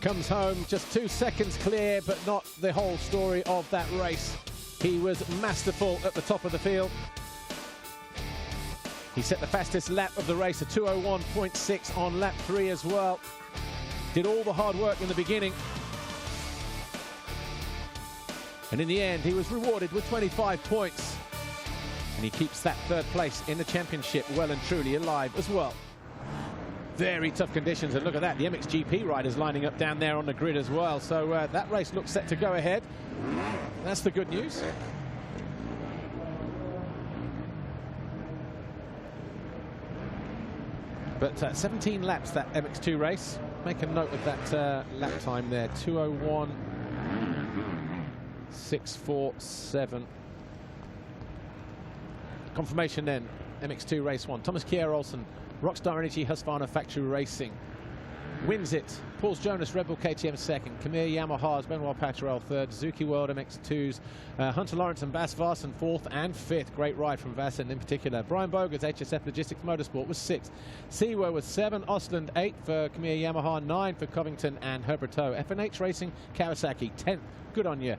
comes home just 2 seconds clear, but not the whole story of that race. He was masterful at the top of the field. He set the fastest lap of the race, a 2:01.6 on lap 3 as well. Did all the hard work in the beginning. And in the end, he was rewarded with 25 points. And he keeps that 3rd place in the championship well and truly alive as well. Very tough conditions, and look at that, the MXGP riders lining up down there on the grid as well. So that race looks set to go ahead. That's the good news. But 17 laps, that MX2 race. Make a note of that lap time there, 2:01.647. Confirmation then, MX2 race 1. Thomas Kjær-Olsen, Rockstar Energy Husqvarna Factory Racing wins it. Pauls Jonas, Red Bull KTM 2nd. Kamir Yamaha's Benoit Paturel 3rd. Suzuki World MX2's Hunter Lawrence and Bas Vassen 4th and 5th. Great ride from Vassen in particular. Brian Boger's HSF Logistics Motorsport was 6th. Seewer was 7. Osland 8 for Kamir Yamaha. 9 for Covington and Herberto. FNH Racing Kawasaki 10th. Good on you.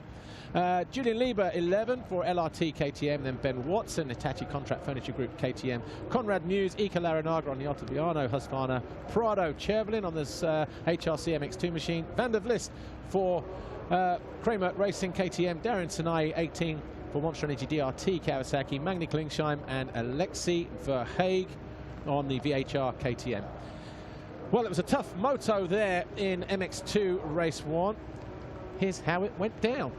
Julian Lieber 11 for LRT KTM, then Ben Watson, Hitachi Contract Furniture Group KTM, Conrad Muse, Ika Larinaga on the Ottaviano Husqvarna, Prado Cherblin on this HRC MX2 machine, Van der Vlis for Kramer Racing KTM, Darren Sinai 18 for Monster Energy DRT Kawasaki, Magni Klingsheim and Alexei Verheeg on the VHR KTM. Well, it was a tough moto there in MX2 race 1. Here's how it went down.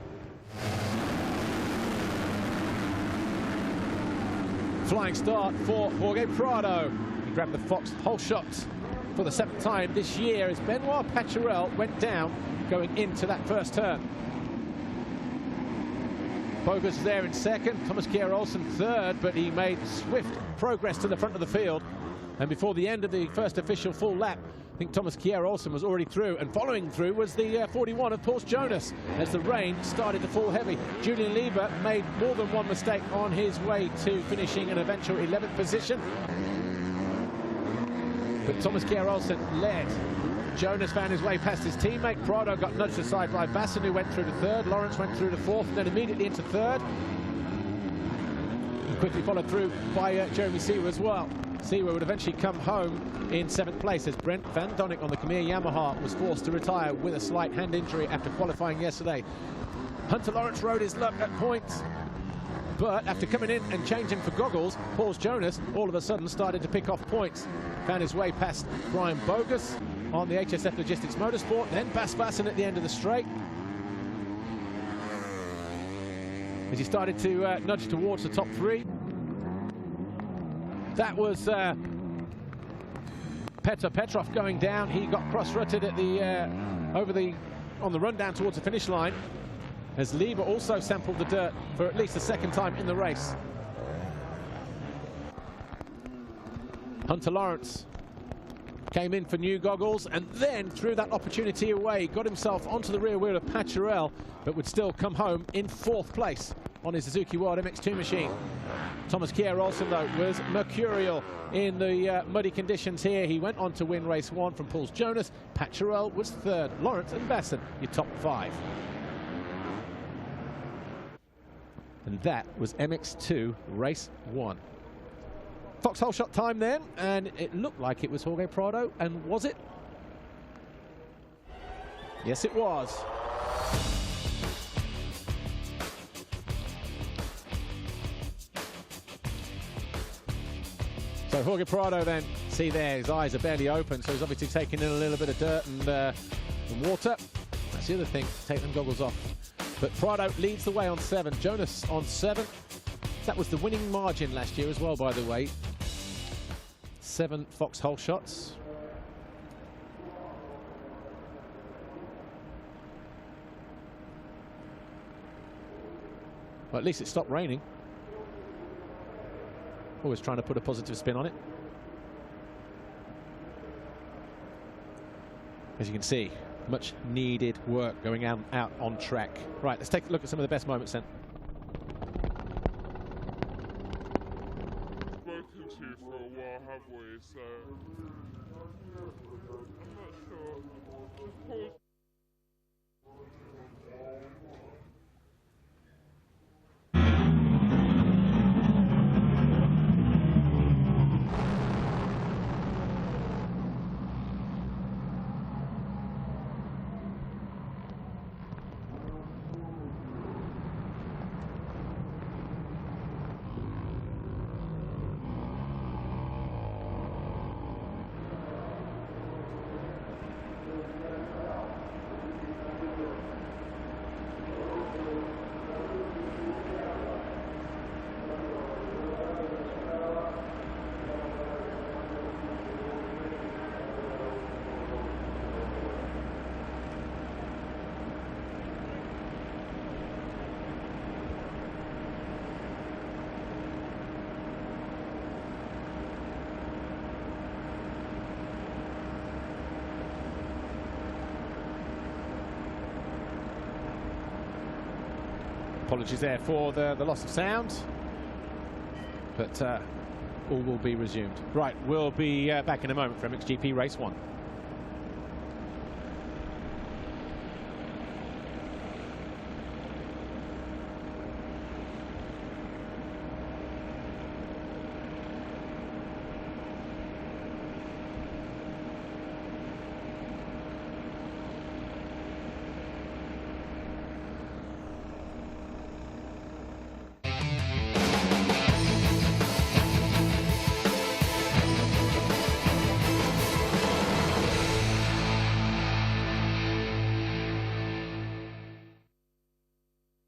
Flying start for Jorge Prado. He grabbed the Fox pole shot for the 7th time this year as Benoit Paturel went down going into that first turn. Boger's there in 2nd, Thomas Kjær-Olsen 3rd, but he made swift progress to the front of the field And before the end of the first official full lap, I think Thomas Kjær-Olsen was already through, and following through was the 41 of Paul Jonas as the rain started to fall heavy. Julian Lieber made more than one mistake on his way to finishing an eventual 11th position. But Thomas Kjær-Olsen led. Jonas found his way past his teammate. Prado got nudged aside by Basson, who went through to third. Lawrence went through to fourth, and then immediately into third. He quickly followed through by Jeremy Seewer as well. Seewer would eventually come home in 7th place as Brent Van Donnick on the Khmer Yamaha was forced to retire with a slight hand injury after qualifying yesterday. Hunter Lawrence rode his luck at points, but after coming in and changing for goggles, Paul Jonas all of a sudden started to pick off points. Found his way past Brian Bogus on the HSF Logistics Motorsport, then Bas Bassen at the end of the straight, as he started to nudge towards the top 3. That was Petr Petrov going down. He got cross-rutted at the on the run down towards the finish line, as Lieber also sampled the dirt for at least the second time in the race. Hunter Lawrence came in for new goggles and then threw that opportunity away, got himself onto the rear wheel of Paturel, but would still come home in 4th place on his Suzuki World MX2 machine. Thomas Kjær-Olsen, though, was mercurial in the muddy conditions here. He went on to win race 1 from Paul Jonas. Paturel was 3rd. Lawrence and Basson, your top 5. And that was MX2 race 1. Foxhole shot time then, and it looked like it was Jorge Prado, and was it? Yes, it was. So Jorge Prado then, see there, his eyes are barely open, so he's obviously taking in a little bit of dirt and water. That's the other thing, take them goggles off. But Prado leads the way on 7, Jonas on 7. That was the winning margin last year as well, by the way. 7 Foxhole shots. Well, at least it stopped raining. Always trying to put a positive spin on it. As you can see, much needed work going out on track. Right, let's take a look at some of the best moments then. Spoken to for a while, have we? So I'm not sure. Apologies there for the loss of sound, but all will be resumed. Right, we'll be back in a moment for MXGP Race 1.